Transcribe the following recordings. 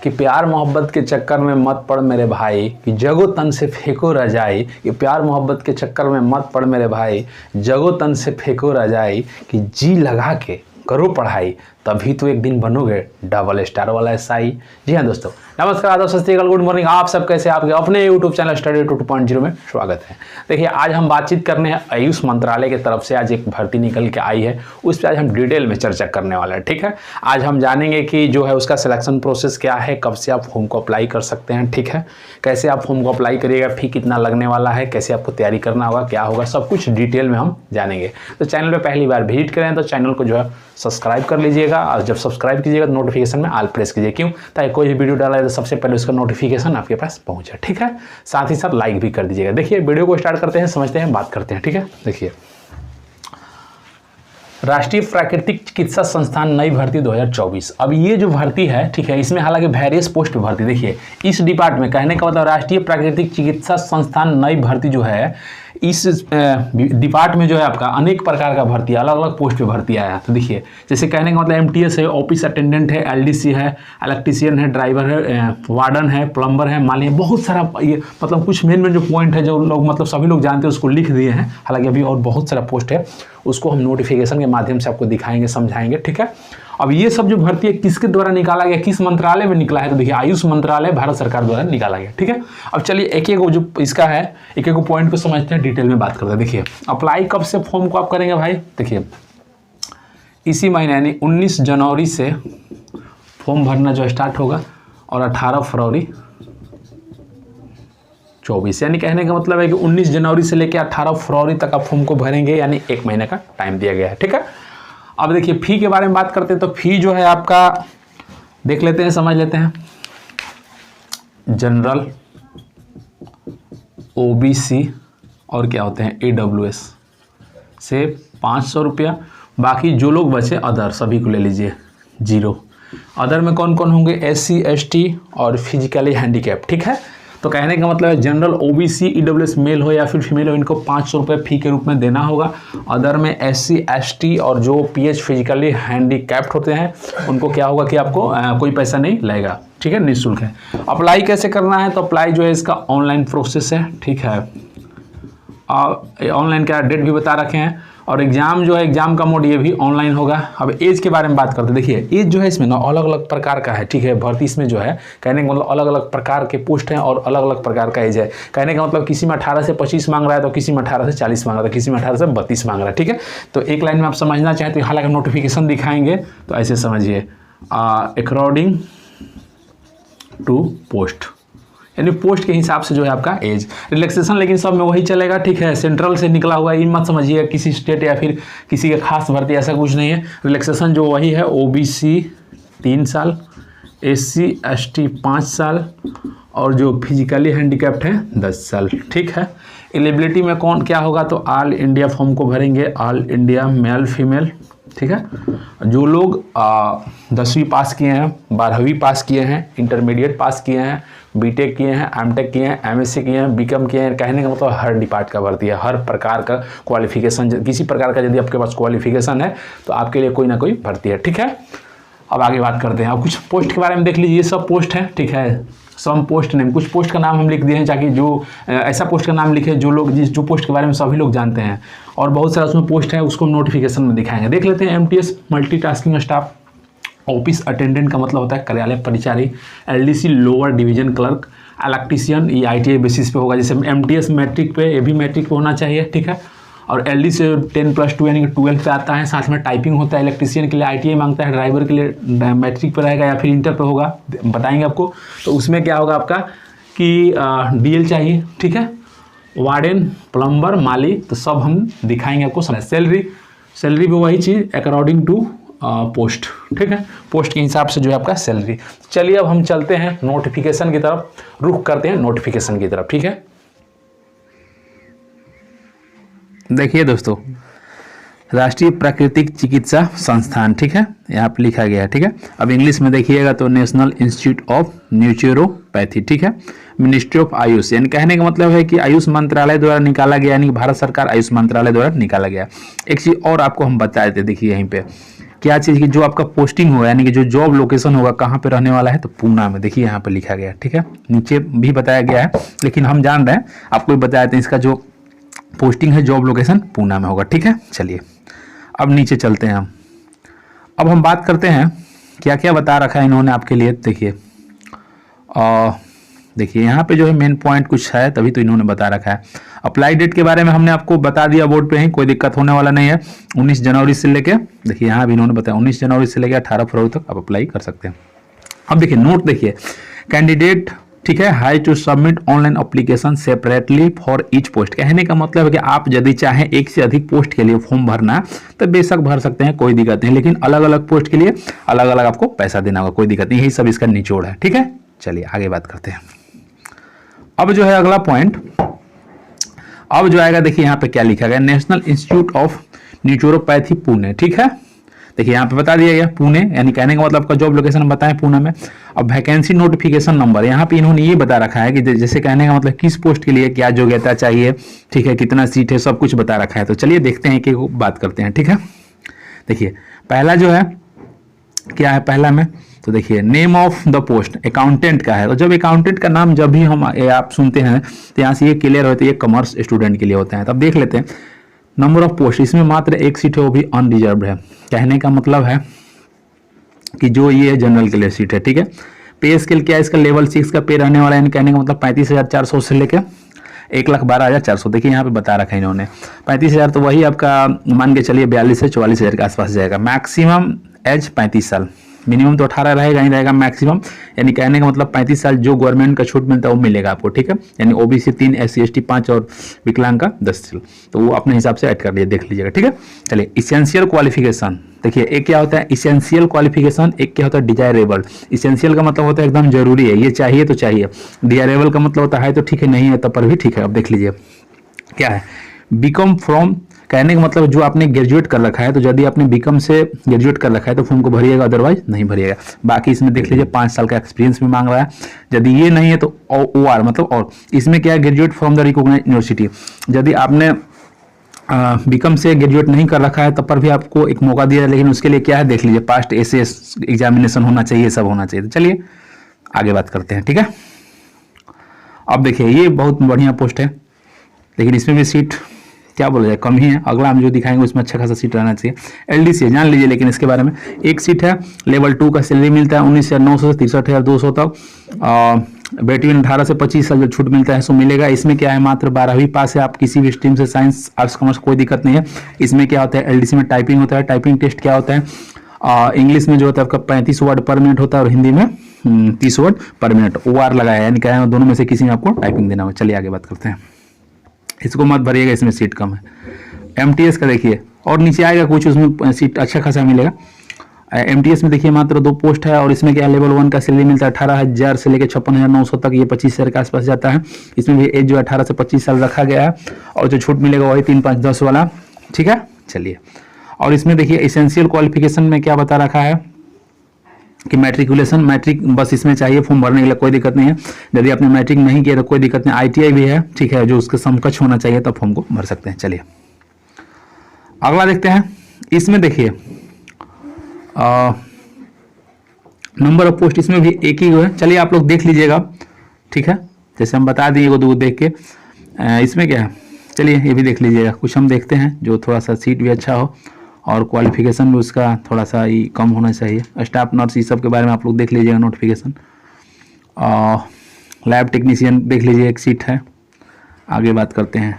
कि प्यार मोहब्बत के चक्कर में मत पड़ मेरे भाई, कि जगो तन से फेंको रजाई। कि प्यार मोहब्बत के चक्कर में मत पड़ मेरे भाई, जगो तन से फेंको रजाई। कि जी लगा के करो पढ़ाई, तभी तो एक दिन बनोगे डबल स्टार वाला एसआई। जी हाँ दोस्तों, नमस्कार, आदाब, सत श्री अकाल, गुड मॉर्निंग। आप सब कैसे? आपके अपने यूट्यूब चैनल स्टडी 2.0 में स्वागत है। देखिए, आज हम बातचीत करने हैं आयुष मंत्रालय की तरफ से आज एक भर्ती निकल के आई है, उस पर आज हम डिटेल में चर्चा करने वाले हैं। ठीक है, आज हम जानेंगे कि जो है उसका सिलेक्शन प्रोसेस क्या है, कब से आप फॉर्म को अप्लाई कर सकते हैं। ठीक है, कैसे आप फॉर्म को अप्लाई करिएगा, फी कितना लगने वाला है, कैसे आपको तैयारी करना होगा, क्या होगा, सब कुछ डिटेल में हम जानेंगे। तो चैनल पर पहली बार विजिट करें तो चैनल को जो है सब्सक्राइब कर लीजिएगा, और जब सब्सक्राइब कीजिएगा तो नोटिफिकेशन में ऑल प्रेस कीजिए। क्यों? ताकि कोई भी वीडियो डाला है तो सबसे पहले उसका नोटिफिकेशन आपके पास पहुंचे। ठीक है, साथ ही साथ लाइक भी कर दीजिएगा। देखिए, वीडियो को स्टार्ट करते हैं, समझते हैं, बात करते हैं। ठीक है, देखिए, राष्ट्रीय प्राकृतिक चिकित्सा संस्थान नई भर्ती 2024। अब ये जो भर्ती है, ठीक है, इसमें हालांकि वेरियस पोस्ट पे भर्ती। देखिए, इस डिपार्टमेंट, कहने का मतलब राष्ट्रीय प्राकृतिक चिकित्सा संस्थान नई भर्ती जो है, इस डिपार्ट में जो है आपका अनेक प्रकार का भर्ती, अलग अलग पोस्ट पे भर्ती आया है। तो देखिए, जैसे कहने का मतलब एमटीएस है, ऑफिस अटेंडेंट है, एलडीसी है, इलेक्ट्रीशियन है, ड्राइवर है, वार्डन है, प्लम्बर है, माली, बहुत सारा ये मतलब कुछ मेन जो पॉइंट है जो लोग मतलब सभी लोग जानते हैं उसको लिख दिए हैं। हालांकि अभी और बहुत सारा पोस्ट है, उसको हम नोटिफिकेशन के माध्यम से आपको दिखाएंगे, समझाएंगे। ठीक है, अब ये सब जो भर्ती है किसके द्वारा निकाला गया, किस मंत्रालय में निकला है? तो देखिए, आयुष मंत्रालय भारत सरकार द्वारा निकाला गया। ठीक है, अब चलिए एक एक जो इसका है, एक एक पॉइंट को समझते हैं, डिटेल में बात करते हैं। देखिए, अप्लाई कब से फॉर्म को आप करेंगे भाई? देखिए, इसी महीने यानी 19 जनवरी से फॉर्म भरना जो स्टार्ट होगा और 18 फरवरी 24, यानी कहने का मतलब है कि 19 जनवरी से लेकर 18 फरवरी तक आप फॉर्म को भरेंगे, यानी एक महीने का टाइम दिया गया है। ठीक है, अब देखिए फी के बारे में बात करते हैं। तो फी जो है आपका देख लेते हैं, समझ लेते हैं। जनरल, ओबीसी और क्या होते हैं AWS से 500 रुपया। बाकी जो लोग बचे अदर, सभी को ले लीजिए 0। अदर में कौन कौन होंगे? SC ST और फिजिकली हैंडीकैप। ठीक है, तो कहने का मतलब है जनरल, ओबीसी, EWS मेल हो या फिर फीमेल हो, इनको 500 रुपये फी के रूप में देना होगा। अदर में SC ST और जो PH फिजिकली हैंडीकैप्ड होते हैं उनको क्या होगा कि आपको कोई पैसा नहीं लगेगा। ठीक है, निःशुल्क है। अप्लाई कैसे करना है? तो अप्लाई जो है इसका ऑनलाइन प्रोसेस है। ठीक है, ऑनलाइन का डेट भी बता रखे हैं, और एग्जाम जो है, एग्जाम का मोड ये भी ऑनलाइन होगा। अब एज के बारे में बात करते हैं। देखिए, एज जो है इसमें ना अलग अलग प्रकार का है। ठीक है, भर्ती इसमें जो है कहने का मतलब अलग अलग प्रकार के पोस्ट हैं और अलग अलग प्रकार का एज है। कहने का मतलब किसी में 18 से 25 मांग रहा है, तो किसी में 18 से 40 मांग रहा है, किसी में 18 से 32 मांग रहा है। ठीक है, तो एक लाइन में आप समझना चाहते हैं, हालांकि नोटिफिकेशन दिखाएंगे तो ऐसे समझिए, अकॉर्डिंग टू पोस्ट, यानी पोस्ट के हिसाब से जो है आपका एज। रिलैक्सेशन लेकिन सब में वही चलेगा। ठीक है, सेंट्रल से निकला हुआ, ये मत समझिए किसी स्टेट या फिर किसी के खास भर्ती, ऐसा कुछ नहीं है। रिलैक्सेशन जो वही है, ओबीसी 3 साल, SC ST 5 साल और जो फिजिकली हैंडीकैप्ड है 10 साल। ठीक है, एलिजिबिलिटी में कौन क्या होगा? तो ऑल इंडिया फॉर्म को भरेंगे, ऑल इंडिया मेल फीमेल। ठीक है, जो लोग 10वीं पास किए हैं, 12वीं पास किए हैं, इंटरमीडिएट पास किए हैं, बीटेक किए हैं, एमटेक किए हैं, MSc किए हैं, बीकॉम किए हैं, कहने का मतलब हर डिपार्ट का भर्ती है, हर प्रकार का क्वालिफिकेशन, किसी प्रकार का यदि आपके पास क्वालिफिकेशन है तो आपके लिए कोई ना कोई भर्ती है। ठीक है, अब आगे बात करते हैं। अब कुछ पोस्ट के बारे में देख लीजिए, ये सब पोस्ट है। ठीक है, सम पोस्ट नेम, कुछ पोस्ट का नाम हम लिख दिए हैं ताकि जो ऐसा पोस्ट का नाम लिखे जो लोग जो पोस्ट के बारे में सभी लोग जानते हैं, और बहुत सारा उसमें पोस्ट है, उसको नोटिफिकेशन में दिखाएंगे। देख लेते हैं। MTS multitasking staff, office attendant का मतलब होता है कार्यालय परिचारी, LDC lower division clerk, electrician, ये ITI बेसिस पे होगा। जैसे MTS मैट्रिक पे, ये भी मैट्रिक पे होना चाहिए। ठीक है, और LD से 10+2 यानी कि 12 पे आता है, साथ में टाइपिंग होता है। इलेक्ट्रीशियन के लिए ITI मांगता है, ड्राइवर के लिए मैट्रिक पे रहेगा या फिर इंटर पे होगा, बताएंगे आपको। तो उसमें क्या होगा आपका कि DL चाहिए। ठीक है, वार्डन, प्लम्बर, माली, तो सब हम दिखाएंगे आपको। सैलरी भी वही चीज़ अकॉर्डिंग टू पोस्ट। ठीक है, पोस्ट के हिसाब से जो है आपका सैलरी। चलिए अब हम चलते हैं नोटिफिकेशन की तरफ, रुख करते हैं नोटिफिकेशन की तरफ। ठीक है, देखिए दोस्तों, राष्ट्रीय प्राकृतिक चिकित्सा संस्थान। ठीक है, यहाँ पे लिखा गया है। ठीक है, अब इंग्लिश में देखिएगा तो नेशनल इंस्टीट्यूट ऑफ न्यूरोपैथी। ठीक है, मिनिस्ट्री ऑफ आयुष, यानी कहने का मतलब है कि आयुष मंत्रालय द्वारा निकाला गया, यानी भारत सरकार आयुष मंत्रालय द्वारा निकाला गया। एक चीज और आपको हम बताए थे, देखिए यहीं पे क्या चीज़ की जो आपका पोस्टिंग होगा, यानी कि जो जॉब लोकेशन होगा कहाँ पे रहने वाला है, तो पूना में। देखिए यहाँ पे लिखा गया है, ठीक है, नीचे भी बताया गया है, लेकिन हम जान रहे हैं, आपको भी बताया था, इसका जो पोस्टिंग है जॉब लोकेशन पूना में होगा, ठीक है। चलिए अब नीचे चलते हैं हम। अब हम बात करते हैं क्या क्या बता रखा है इन्होंने आपके लिए। देखिए यहाँ पे जो है मेन पॉइंट कुछ है, तभी तो इन्होंने बता रखा है। अप्लाई डेट के बारे में हमने आपको बता दिया बोर्ड पे ही, कोई दिक्कत होने वाला नहीं है। 19 जनवरी से लेके, देखिए यहाँ भी इन्होंने बताया 19 जनवरी से लेकर 18 फरवरी तक आप अप्लाई कर सकते हैं। अब देखिए नोट देखिए, कैंडिडेट, ठीक है, have to submit online application separately for each post. कहने का मतलब है कि आप यदि चाहें एक से अधिक पोस्ट के लिए फॉर्म भरना तो बेशक भर सकते हैं, कोई दिक्कत नहीं, लेकिन अलग अलग पोस्ट के लिए अलग अलग आपको पैसा देना होगा, कोई दिक्कत नहीं, यही सब इसका निचोड़ है, ठीक है। चलिए आगे बात करते हैं। अब जो है अगला पॉइंट, अब जो आएगा देखिए यहाँ पे क्या लिखा गया, national institute of neuropathy Pune, ठीक है। देखिए यहाँ पे बता दिया गया पुणे, यानी कहने का मतलब आपका जॉब लोकेशन बताएं पुणे में। अब वैकेंसी नोटिफिकेशन नंबर, यहाँ पे इन्होंने ये बता रखा है कि जैसे कहने का मतलब किस पोस्ट के लिए क्या योग्यता चाहिए, ठीक है, कितना सीट है, सब कुछ बता रखा है। तो चलिए देखते हैं कि बात करते हैं, ठीक है। देखिए पहला जो है क्या है, पहला में तो देखिए name of the post accountant का है। तो जब अकाउंटेंट का नाम जब भी हम आप सुनते हैं तो यहाँ से ये क्लियर होता है, ये कॉमर्स स्टूडेंट के लिए होता है। तब देख लेते हैं नंबर ऑफ पोस्ट, इसमें मात्र एक सीट है, वो भी अनरिजर्व है। कहने का मतलब है कि जो ये जनरल के लिए सीट है, ठीक है। पे स्केल क्या है इसका, लेवल 6 का पे रहने वाला है, कहने का मतलब 35,400 से लेकर 1,12,400। देखिए यहाँ पे बता रखा है इन्होंने 35,000, तो वही आपका मान के चलिए 42 से 44,000 के आसपास जाएगा। मैक्सिमम एज 35 साल, मिनिमम तो 18 रहेगा ही रहेगा, मैक्सिमम यानी कहने का मतलब 35 साल जो गवर्नमेंट का छूट मिलता है वो मिलेगा आपको, ठीक है। यानी ओबीसी 3, SC ST 5 और विकलांग का 10 साल, तो वो अपने हिसाब से ऐड कर लिए, देख लीजिएगा, ठीक है। चलिए इसेंशियल क्वालिफिकेशन, देखिए एक क्या होता है इसेंशियल क्वालिफिकेशन, एक क्या होता है डिजायरेबल। इसेंशियल का मतलब होता है एकदम जरूरी है, ये चाहिए तो चाहिए। डिजायरेबल का मतलब होता है तो ठीक है, नहीं है तब पर भी ठीक है। अब देख लीजिए क्या है, बीकॉम फ्रॉम, कहने का मतलब जो आपने ग्रेजुएट कर रखा है, तो यदि आपने बीकॉम से ग्रेजुएट कर रखा है तो फॉर्म को भरिएगा, अदरवाइज नहीं भरिएगा। बाकी इसमें देख लीजिए 5 साल का एक्सपीरियंस भी मांग रहा है, यदि ये नहीं है तो OR मतलब और, इसमें क्या है graduate from the recognised university. यदि आपने बीकॉम से ग्रेजुएट नहीं कर रखा है तब पर भी आपको एक मौका दिया है, लेकिन उसके लिए क्या है देख लीजिए, पास्ट SAS एग्जामिनेशन होना चाहिए, सब होना चाहिए। तो चलिए आगे बात करते हैं, ठीक है। अब देखिए ये बहुत बढ़िया पोस्ट है, लेकिन इसमें भी सीट क्या बोला जाए कम ही है। अगला हम जो दिखाएंगे उसमें अच्छा खासा सीट रहना चाहिए। LDC है, जान लीजिए, लेकिन इसके बारे में एक सीट है। लेवल 2 का सैलरी मिलता है 19,900 से 63,200 तक। बिटवीन 18 से 25 साल जो छूट मिलता है सो मिलेगा। इसमें क्या है मात्र 12वीं पास है आप, किसी भी स्ट्रीम से, साइंस आर्ट्स कॉमर्स कोई दिक्कत नहीं है। इसमें क्या होता है LDC में टाइपिंग होता है। टाइपिंग टेस्ट क्या होता है, इंग्लिश में जो होता है आपका 35 वर्ड पर मिनट होता है और हिंदी में 30 वर्ड पर मिनट। OR लगाया यानी क्या है दोनों में से किसी में आपको टाइपिंग देना हो। चलिए आगे बात करते हैं, इसको मत भरिएगा, इसमें सीट कम है। MTS का देखिए और नीचे आएगा कुछ, उसमें सीट अच्छा खासा मिलेगा। MTS में देखिए मात्र 2 पोस्ट है और इसमें क्या लेवल 1 का सैलरी मिलता है 18,000 से लेकर 56,900 तक, ये 25,000 के आसपास जाता है। इसमें भी एज जो 18 से 25 साल रखा गया है और जो छूट मिलेगा वही 3, 5, 10 वाला, ठीक है। चलिए और इसमें देखिए इसेंशियल क्वालिफिकेशन में क्या बता रखा है कि मैट्रिकुलेशन, मैट्रिक बस इसमें चाहिए फॉर्म भरने के लिए, कोई दिक्कत नहीं है। यदि आपने मैट्रिक नहीं किया तो कोई दिक्कत नहीं, ITI भी है, ठीक है, जो उसके समकक्ष होना चाहिए तब फॉर्म को भर सकते हैं। चलिए अगला देखते हैं। इसमें देखिए नंबर ऑफ पोस्ट, इसमें भी एक ही है। चलिए आप लोग देख लीजिएगा, ठीक है, जैसे हम बता दिए वो देख के। इसमें क्या है, चलिए ये भी देख लीजिएगा। कुछ हम देखते हैं जो थोड़ा सा सीट भी अच्छा हो और क्वालिफिकेशन भी उसका थोड़ा सा ही कम होना चाहिए। स्टाफ नर्स ये सब के बारे में आप लोग देख लीजिएगा नोटिफिकेशन। लैब टेक्नीशियन देख लीजिए, एक सीट है। आगे बात करते हैं,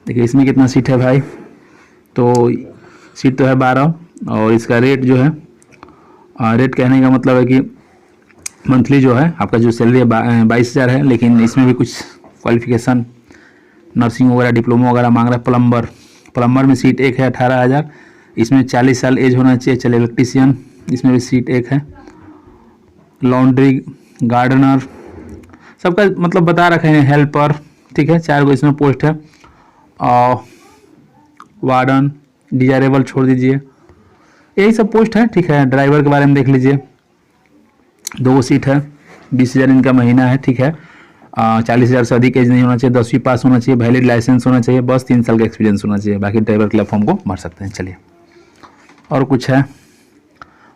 देखिए इसमें कितना सीट है भाई, तो सीट तो है 12 और इसका रेट जो है, रेट कहने का मतलब है कि मंथली जो है आपका जो सैलरी है 22,000 है, लेकिन इसमें भी कुछ क्वालिफिकेशन नर्सिंग वगैरह डिप्लोमा वगैरह मांग रहा है। प्लम्बर में सीट एक है 18,000, इसमें 40 साल एज होना चाहिए। चलिए इलेक्ट्रीशियन, इसमें भी सीट एक है। लॉन्ड्री, गार्डनर, सबका मतलब बता रखे हैं। हेल्पर, ठीक है, 4 को इसमें पोस्ट है। वार्डन, डिजायरेबल छोड़ दीजिए, यही सब पोस्ट है, ठीक है। ड्राइवर के बारे में देख लीजिए, 2 सीट है, 20,000 इनका महीना है, ठीक है। 40,000 से अधिक एज नहीं होना चाहिए, 10वीं पास होना चाहिए, वैलिड लाइसेंस होना चाहिए, बस 3 साल का एक्सपीरियंस होना चाहिए। बाकी ड्राइवर के लिए फॉर्म को भर सकते हैं। चलिए और कुछ है,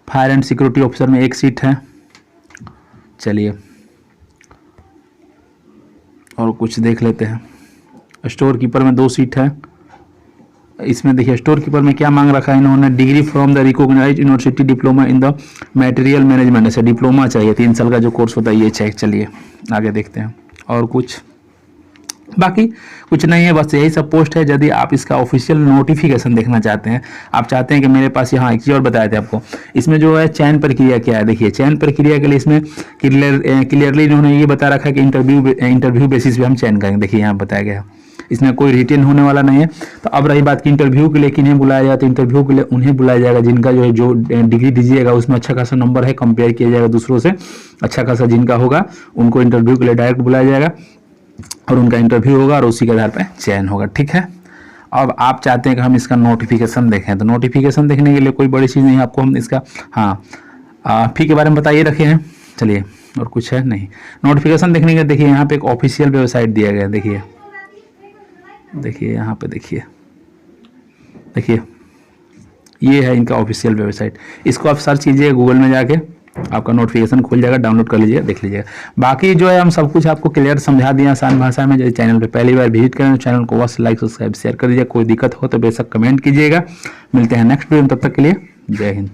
फायर एंड सिक्योरिटी ऑफिसर में 1 सीट है। चलिए और कुछ देख लेते हैं। स्टोर कीपर में 2 सीट है। इसमें देखिए स्टोर कीपर में क्या मांग रखा है इन्होंने, degree from the recognised university, diploma in the material management. ऐसे डिप्लोमा चाहिए, 3 साल का जो कोर्स होता है ये चाहिए। चलिए आगे देखते हैं। और कुछ बाकी कुछ नहीं है, बस यही सब पोस्ट है। यदि आप इसका ऑफिशियल नोटिफिकेशन देखना चाहते हैं, आप चाहते हैं कि मेरे पास यहाँ एक चीज़ और बताया था आपको, इसमें जो है चयन प्रक्रिया क्या है। देखिए चयन प्रक्रिया के लिए इसमें क्लियरली इन्होंने ये बता रखा है कि इंटरव्यू बेसिस पे हम चयन करेंगे। देखिए यहाँ बताया गया है, इसमें कोई रिटेन होने वाला नहीं है। तो अब रही बात कि इंटरव्यू के लिए किन्हें बुलाया जाए, तो इंटरव्यू के लिए उन्हें बुलाया जाएगा जिनका जो है जो डिग्री दीजिएगा उसमें अच्छा खासा नंबर है, कंपेयर किया जाएगा दूसरों से, अच्छा खासा जिनका होगा उनको इंटरव्यू के लिए डायरेक्ट बुलाया जाएगा और उनका इंटरव्यू होगा और उसी के आधार पर चयन होगा। ठीक है, अब आप चाहते हैं कि हम इसका नोटिफिकेशन देखें, तो नोटिफिकेशन देखने के लिए कोई बड़ी चीज़ नहीं है, आपको हम इसका फी के बारे में बताइए रखे हैं। चलिए और कुछ है नहीं। नोटिफिकेशन देखने के देखिए यहाँ पे एक ऑफिशियल वेबसाइट दिया गया है। देखिए यहाँ पे देखिए ये है इनका ऑफिशियल वेबसाइट। इसको आप सर्च कीजिए गूगल में जाके, आपका नोटिफिकेशन खुल जाएगा, डाउनलोड कर लीजिएगा, देख लीजिएगा। बाकी जो है हम सब कुछ आपको क्लियर समझा दिया आसान भाषा में। यदि चैनल पे पहली बार विजिट करें तो चैनल को बस लाइक सब्सक्राइब शेयर कर दीजिए। कोई दिक्कत हो तो बेशक कमेंट कीजिएगा। मिलते हैं नेक्स्ट वीडियो में, तब तक के लिए जय हिंद।